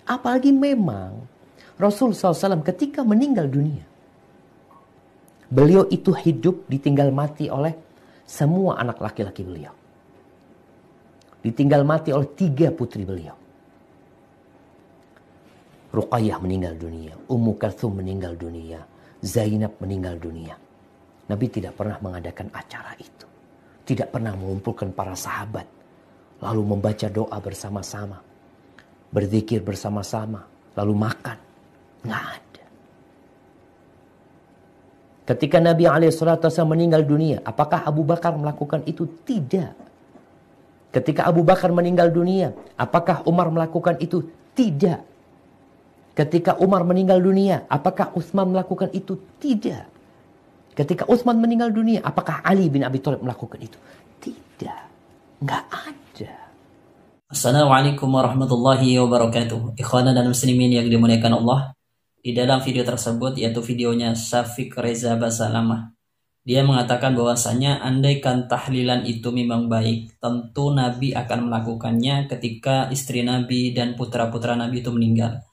Apalagi memang Rasul SAW ketika meninggal dunia, beliau itu hidup ditinggal mati oleh semua anak laki-laki beliau. Ditinggal mati oleh 3 putri beliau. Ruqayyah meninggal dunia, Ummu Kalthum meninggal dunia, Zainab meninggal dunia. Nabi tidak pernah mengadakan acara itu. Tidak pernah mengumpulkan para sahabat, lalu membaca doa bersama-sama, berzikir bersama-sama, lalu makan. Nggak ada. Ketika Nabi SAW meninggal dunia, apakah Abu Bakar melakukan itu? Tidak. Ketika Abu Bakar meninggal dunia, apakah Umar melakukan itu? Tidak. Ketika Umar meninggal dunia, apakah Utsman melakukan itu? Tidak. Ketika Utsman meninggal dunia, apakah Ali bin Abi Thalib melakukan itu? Tidak. Nggak ada. Assalamualaikum warahmatullahi wabarakatuh. Ikhwana dan muslimin yang dimuliakan Allah. Di dalam video tersebut, yaitu videonya Syafiq Reza Basalamah, dia mengatakan bahwasanya andaikan tahlilan itu memang baik, tentu Nabi akan melakukannya ketika istri Nabi dan putra-putra Nabi itu meninggal.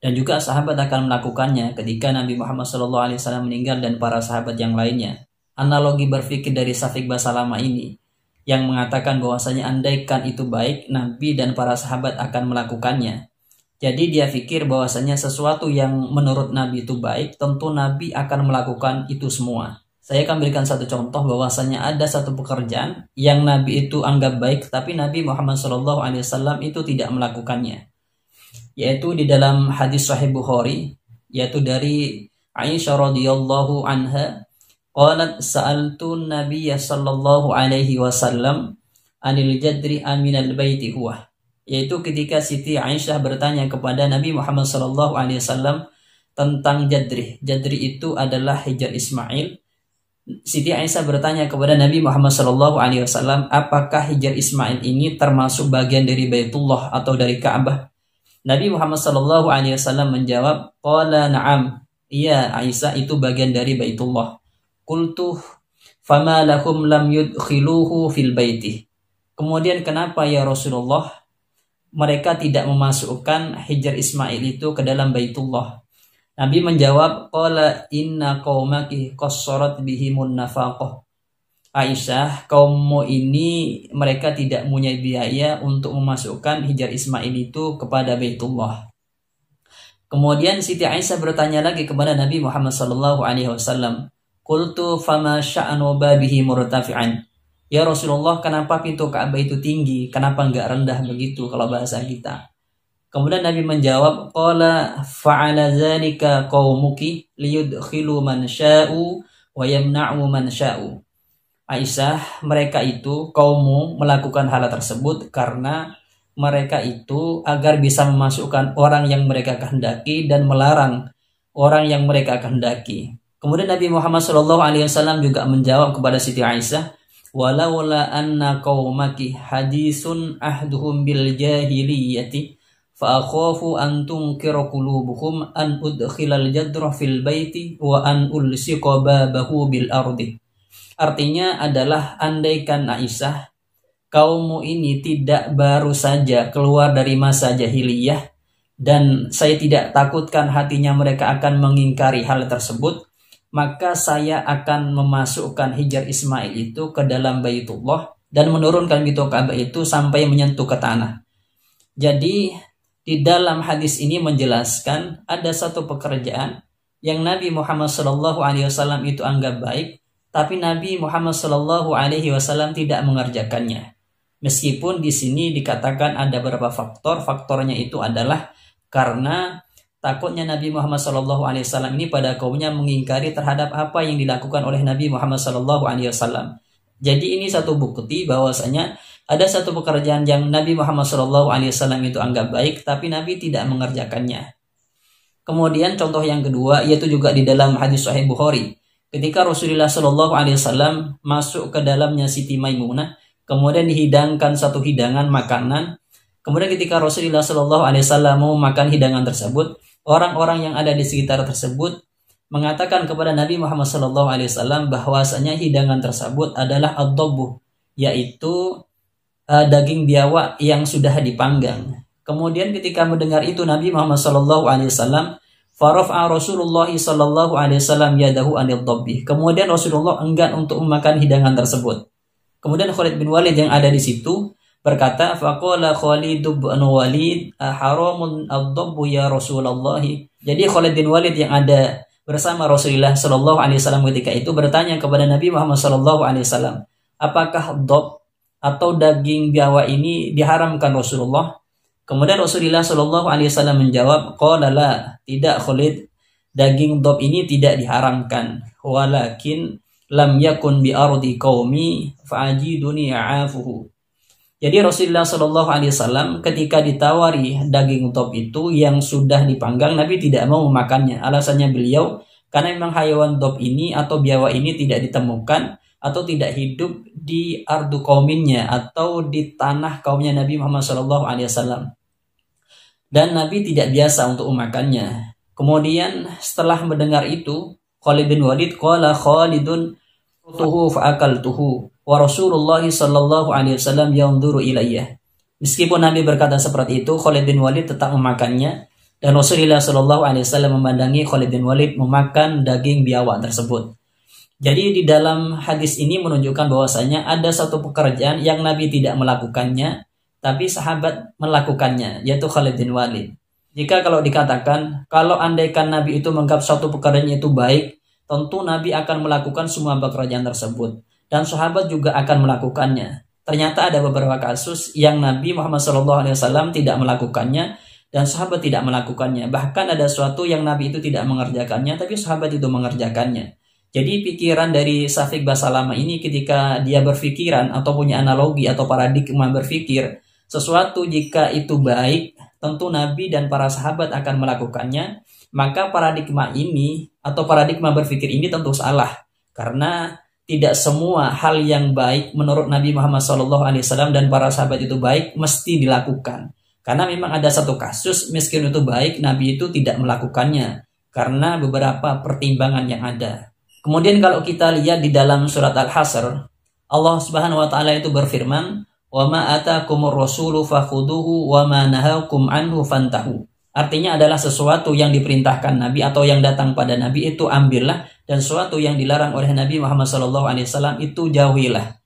Dan juga sahabat akan melakukannya ketika Nabi Muhammad SAW meninggal dan para sahabat yang lainnya. Analogi berpikir dari Syafiq Basalamah ini yang mengatakan bahwasanya andaikan itu baik, Nabi dan para sahabat akan melakukannya. Jadi dia pikir bahwasanya sesuatu yang menurut Nabi itu baik, tentu Nabi akan melakukan itu semua. Saya akan berikan satu contoh bahwasanya ada satu pekerjaan yang Nabi itu anggap baik, tapi Nabi Muhammad SAW itu tidak melakukannya. Yaitu di dalam hadis Sahih Bukhari, yaitu dari Aisyah radhiyallahu anha, qalat sa'altu Nabiy sallallahu alaihi wasallam anil jadri aminal baiti huwa. Yaitu ketika Siti Aisyah bertanya kepada Nabi Muhammad sallallahu alaihi wasallam tentang jadri. Jadri itu adalah Hijr Ismail. Siti Aisyah bertanya kepada Nabi Muhammad sallallahu alaihi wasallam, apakah Hijr Ismail ini termasuk bagian dari Baitullah atau dari Ka'bah? Nabi Muhammad sallallahu alaihi wasallam menjawab, qala na'am, iya Aisyah, itu bagian dari Baitullah. Qultu fama lakum lam yudkhiluhu fil baiti. Kemudian kenapa ya Rasulullah mereka tidak memasukkan Hijr Ismail itu ke dalam Baitullah? Nabi menjawab, qala inna qaumaki qassarat bihimun nafaqah. Aisyah, kaummu ini mereka tidak punya biaya untuk memasukkan Hijr Ismail itu kepada Baitullah. Kemudian Siti Aisyah bertanya lagi kepada Nabi Muhammad SAW. Qultu fama sya'nu babihi murtafi'an. Ya Rasulullah, kenapa pintu Ka'bah itu tinggi? Kenapa enggak rendah begitu kalau bahasa kita? Kemudian Nabi menjawab, qala fa'ala dzalika qaumuki liyudkhilu man sya'u wa yamna'u man sya'u. Aisyah, mereka itu kaummu melakukan hal tersebut karena mereka itu agar bisa memasukkan orang yang mereka kehendaki dan melarang orang yang mereka kehendaki. Kemudian Nabi Muhammad SAW juga menjawab kepada Siti Aisyah, walaula anna qaumaki hadisun ahduhum bil jahiliyati fa akhafu an tunkira qulubuhum an udkhilal jadra fil baiti wa an ulsiqa babahu bil ardi. Artinya adalah andaikan Aisyah, kaummu ini tidak baru saja keluar dari masa jahiliyah dan saya tidak takutkan hatinya mereka akan mengingkari hal tersebut, maka saya akan memasukkan Hijr Ismail itu ke dalam Baitullah dan menurunkan pintu Ka'bah itu sampai menyentuh ke tanah. Jadi di dalam hadis ini menjelaskan ada satu pekerjaan yang Nabi Muhammad SAW itu anggap baik, tapi Nabi Muhammad SAW tidak mengerjakannya. Meskipun di sini dikatakan ada beberapa faktor, faktornya itu adalah karena takutnya Nabi Muhammad SAW ini pada kaumnya mengingkari terhadap apa yang dilakukan oleh Nabi Muhammad SAW. Jadi ini satu bukti bahwasanya ada satu pekerjaan yang Nabi Muhammad SAW itu anggap baik, tapi Nabi tidak mengerjakannya. Kemudian contoh yang kedua, yaitu juga di dalam hadis Sahih Bukhari. Ketika Rasulullah SAW masuk ke dalamnya Siti Maimunah, kemudian dihidangkan satu hidangan makanan. Kemudian ketika Rasulullah SAW mau makan hidangan tersebut, orang-orang yang ada di sekitar tersebut mengatakan kepada Nabi Muhammad SAW bahwasanya hidangan tersebut adalah ad-dabbu, yaitu daging biawak yang sudah dipanggang. Kemudian ketika mendengar itu Nabi Muhammad sallallahu alaihi wasallam, farafa'a Rasulullah sallallahu alaihi wasallam yadahu anil dhabbi. Kemudian Rasulullah enggan untuk memakan hidangan tersebut. Kemudian Khalid bin Walid yang ada di situ berkata, faqala Khalid bin Walid haramun ad-dhabbu ya Rasulullah. Jadi Khalid bin Walid yang ada bersama Rasulullah sallallahu alaihi wasallam ketika itu bertanya kepada Nabi Muhammad sallallahu alaihi wasallam, apakah dhab atau daging biawak ini diharamkan Rasulullah? Kemudian Rasulullah sallallahu alaihi wasallam menjawab, qala la, tidak Khalid, daging dhab ini tidak diharamkan, walakin lam yakun bi ardi qaumi fa'ajiduni a'afuhu. Jadi Rasulullah sallallahu alaihi wasallam ketika ditawari daging dhab itu yang sudah dipanggang, Nabi tidak mau memakannya. Alasannya beliau karena memang hayawan dhab ini atau biawak ini tidak ditemukan atau tidak hidup di ardu kauminnya atau di tanah kaumnya Nabi Muhammad sallallahu alaihi wasallam. Dan Nabi tidak biasa untuk memakannya. Kemudian setelah mendengar itu, Khalid bin Walid qala Khalidun tuhu fa'akaltuhu wa Rasulullah sallallahu alaihi wasallam yanzuru ilayya. Meskipun Nabi berkata seperti itu, Khalid bin Walid tetap memakannya dan Rasulullah sallallahu alaihi wasallam memandangi Khalid bin Walid memakan daging biawak tersebut. Jadi di dalam hadis ini menunjukkan bahwasanya ada satu pekerjaan yang Nabi tidak melakukannya, tapi sahabat melakukannya, yaitu Khalid bin Walid. Jika kalau dikatakan, kalau andaikan Nabi itu menganggap suatu pekerjaan itu baik, tentu Nabi akan melakukan semua pekerjaan tersebut. Dan sahabat juga akan melakukannya. Ternyata ada beberapa kasus yang Nabi Muhammad SAW tidak melakukannya, dan sahabat tidak melakukannya. Bahkan ada sesuatu yang Nabi itu tidak mengerjakannya, tapi sahabat itu mengerjakannya. Jadi pikiran dari Syafiq Basalamah ini ketika dia berpikiran atau punya analogi atau paradigma berpikir, sesuatu jika itu baik, tentu Nabi dan para sahabat akan melakukannya, maka paradigma ini atau paradigma berpikir ini tentu salah. Karena tidak semua hal yang baik menurut Nabi Muhammad SAW dan para sahabat itu baik mesti dilakukan. Karena memang ada satu kasus, meskipun itu baik, Nabi itu tidak melakukannya. Karena beberapa pertimbangan yang ada. Kemudian kalau kita lihat di dalam surat Al-Hasr, Allah Subhanahu wa taala itu berfirman, "Wa ma atakumur rasulu fakhuduhu wa ma nahakum anhu fantahu." Artinya adalah sesuatu yang diperintahkan Nabi atau yang datang pada Nabi itu ambillah, dan sesuatu yang dilarang oleh Nabi Muhammad SAW itu jauhilah.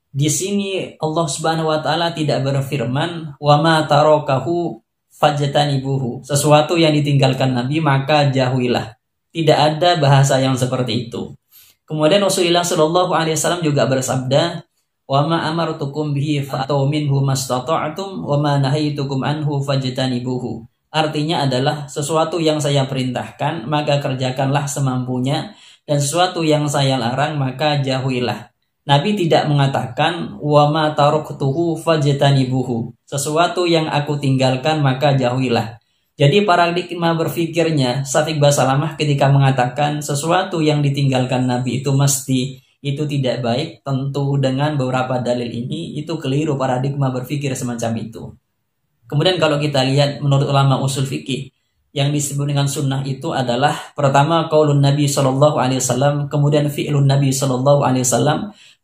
Di sini Allah Subhanahu wa taala tidak berfirman wa ma tarakahu fajtanibuhu. Sesuatu yang ditinggalkan Nabi maka jauhilah. Tidak ada bahasa yang seperti itu. Kemudian Rasulullah SAW juga bersabda, "Wa ma amartukum bihi fa'tu minhu mastata'tum wa ma nahaitukum anhu fajtanibuhu." Artinya adalah sesuatu yang saya perintahkan maka kerjakanlah semampunya, dan sesuatu yang saya larang maka jauhilah. Nabi tidak mengatakan wa ma taraktuhu fajtanibuhu. Sesuatu yang aku tinggalkan maka jauhilah. Jadi paradigma berpikirnya Syafiq Basalamah ketika mengatakan sesuatu yang ditinggalkan Nabi itu mesti itu tidak baik, tentu dengan beberapa dalil ini itu keliru paradigma berpikir semacam itu. Kemudian kalau kita lihat menurut ulama usul fikih, yang disebut dengan sunnah itu adalah pertama qaulun Nabi SAW, kemudian fi'lun Nabi SAW,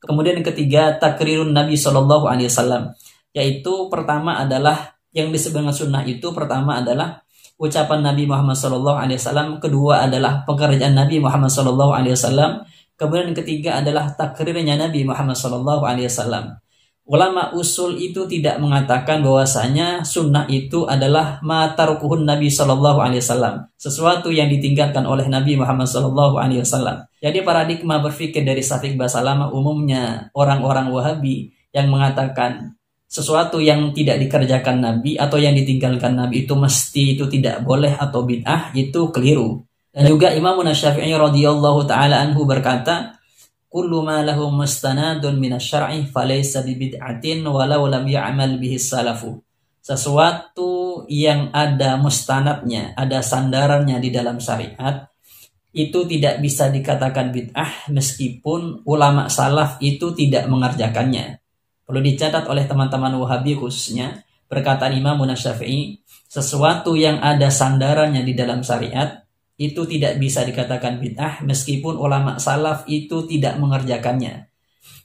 kemudian ketiga takrirun Nabi SAW. Yaitu pertama adalah yang disebut dengan sunnah itu pertama adalah ucapan Nabi Muhammad SAW, kedua adalah pekerjaan Nabi Muhammad SAW, kemudian ketiga adalah takrirnya Nabi Muhammad SAW. Ulama usul itu tidak mengatakan bahwasanya sunnah itu adalah ma tarukuhun Nabi SAW, sesuatu yang ditinggalkan oleh Nabi Muhammad SAW. Jadi paradigma berpikir dari Syafiq Basalamah umumnya orang-orang Wahabi yang mengatakan sesuatu yang tidak dikerjakan Nabi atau yang ditinggalkan Nabi itu mesti itu tidak boleh atau bid'ah, itu keliru. Dan juga Imam Syafi'i radhiyallahu taala anhu berkata, kullu ma lahu mustanadun minasyar'i falaysa bibid'atin walau lam ya'mal bihi salafu. Sesuatu yang ada mustanadnya, ada sandarannya di dalam syariat, itu tidak bisa dikatakan bid'ah meskipun ulama salaf itu tidak mengerjakannya. Perlu dicatat oleh teman-teman Wahabi khususnya, perkataan Imam Syafi'i, sesuatu yang ada sandarannya di dalam syariat itu tidak bisa dikatakan bid'ah meskipun ulama salaf itu tidak mengerjakannya.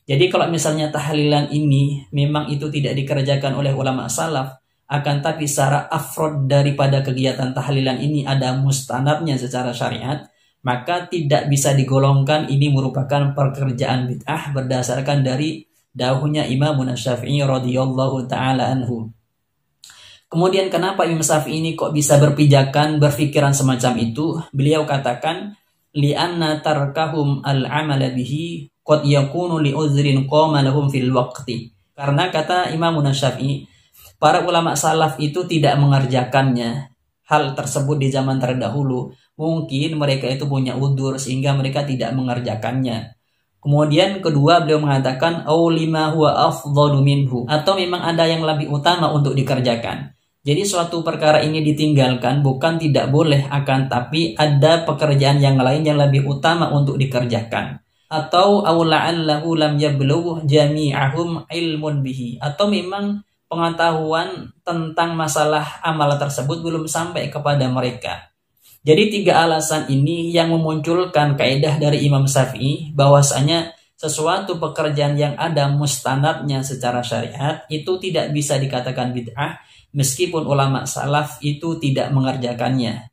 Jadi kalau misalnya tahlilan ini memang itu tidak dikerjakan oleh ulama salaf, akan tapi secara afrod daripada kegiatan tahlilan ini ada mustanadnya secara syariat, maka tidak bisa digolongkan ini merupakan pekerjaan bid'ah berdasarkan dari dahulunya Imam Syafi'i radhiyallahu taala anhu. Kemudian kenapa Imam Syafi'i ini kok bisa berpijakan berpikiran semacam itu? Beliau katakan li'anna tarkahum al-amala bihi qad yakunu li uzrin qama lahum fil waqti. Karena kata Imam Syafi'i, para ulama salaf itu tidak mengerjakannya hal tersebut di zaman terdahulu. Mungkin mereka itu punya udzur sehingga mereka tidak mengerjakannya. Kemudian kedua beliau mengatakan au lima huwa afdhalu minhu, atau memang ada yang lebih utama untuk dikerjakan. Jadi suatu perkara ini ditinggalkan bukan tidak boleh, akan tapi ada pekerjaan yang lain yang lebih utama untuk dikerjakan. Atau au la'allahu lam yablugh jami'ahum ilmun bihi, atau memang pengetahuan tentang masalah amal tersebut belum sampai kepada mereka. Jadi tiga alasan ini yang memunculkan kaidah dari Imam Syafi'i bahwasanya sesuatu pekerjaan yang ada mustanadnya secara syariat itu tidak bisa dikatakan bid'ah meskipun ulama salaf itu tidak mengerjakannya.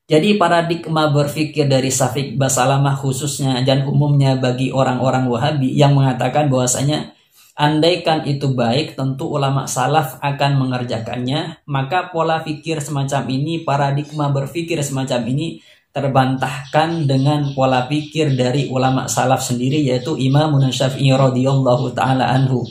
Jadi paradigma berpikir dari Syafiq Basalamah khususnya dan umumnya bagi orang-orang Wahabi yang mengatakan bahwasanya andaikan itu baik, tentu ulama salaf akan mengerjakannya. Maka pola pikir semacam ini, paradigma berpikir semacam ini terbantahkan dengan pola pikir dari ulama salaf sendiri, yaitu Imam Syafi'i radhiyallahu taala anhu.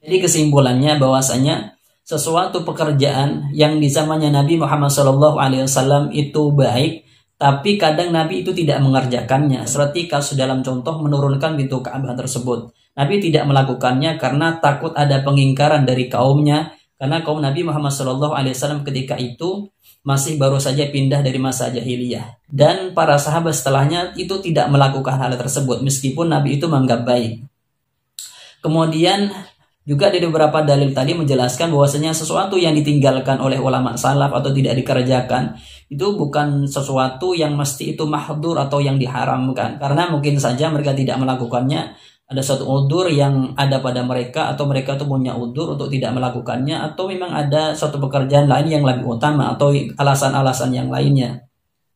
Jadi kesimpulannya bahwasanya sesuatu pekerjaan yang di zamannya Nabi Muhammad SAW itu baik, tapi kadang Nabi itu tidak mengerjakannya. Seperti kasus dalam contoh menurunkan pintu Ka'bah tersebut. Nabi tidak melakukannya karena takut ada pengingkaran dari kaumnya, karena kaum Nabi Muhammad SAW ketika itu masih baru saja pindah dari masa jahiliyah, dan para sahabat setelahnya itu tidak melakukan hal tersebut meskipun Nabi itu menganggap baik. Kemudian juga di beberapa dalil tadi menjelaskan bahwasanya sesuatu yang ditinggalkan oleh ulama salaf atau tidak dikerjakan itu bukan sesuatu yang mesti itu mahdzur atau yang diharamkan, karena mungkin saja mereka tidak melakukannya. Ada suatu udzur yang ada pada mereka, atau mereka itu punya udzur untuk tidak melakukannya, atau memang ada suatu pekerjaan lain yang lebih utama, atau alasan-alasan yang lainnya.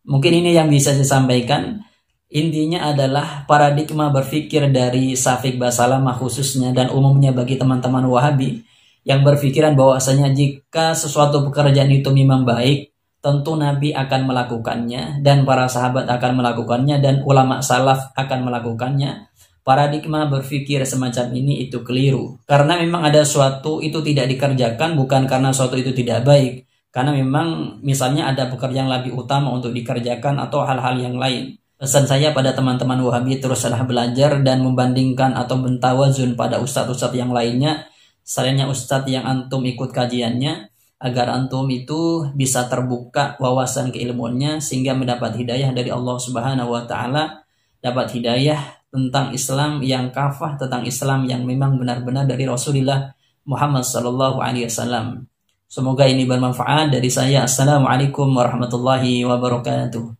Mungkin ini yang bisa disampaikan. Intinya adalah paradigma berpikir dari Syafiq Basalamah khususnya dan umumnya bagi teman-teman Wahabi yang berpikiran bahwasanya jika sesuatu pekerjaan itu memang baik, tentu Nabi akan melakukannya dan para sahabat akan melakukannya dan ulama salaf akan melakukannya. Paradigma berpikir semacam ini itu keliru, karena memang ada suatu itu tidak dikerjakan bukan karena suatu itu tidak baik, karena memang misalnya ada pekerjaan lebih utama untuk dikerjakan atau hal-hal yang lain. Pesan saya pada teman-teman Wahabi, teruslah belajar dan membandingkan atau mentawazun pada ustadz-ustadz yang lainnya selainnya ustadz yang antum ikut kajiannya, agar antum itu bisa terbuka wawasan keilmuannya sehingga mendapat hidayah dari Allah Subhanahu wa taala, dapat hidayah tentang Islam yang kafah, tentang Islam yang memang benar-benar dari Rasulullah Muhammad SAW. Semoga ini bermanfaat dari saya. Assalamualaikum warahmatullahi wabarakatuh.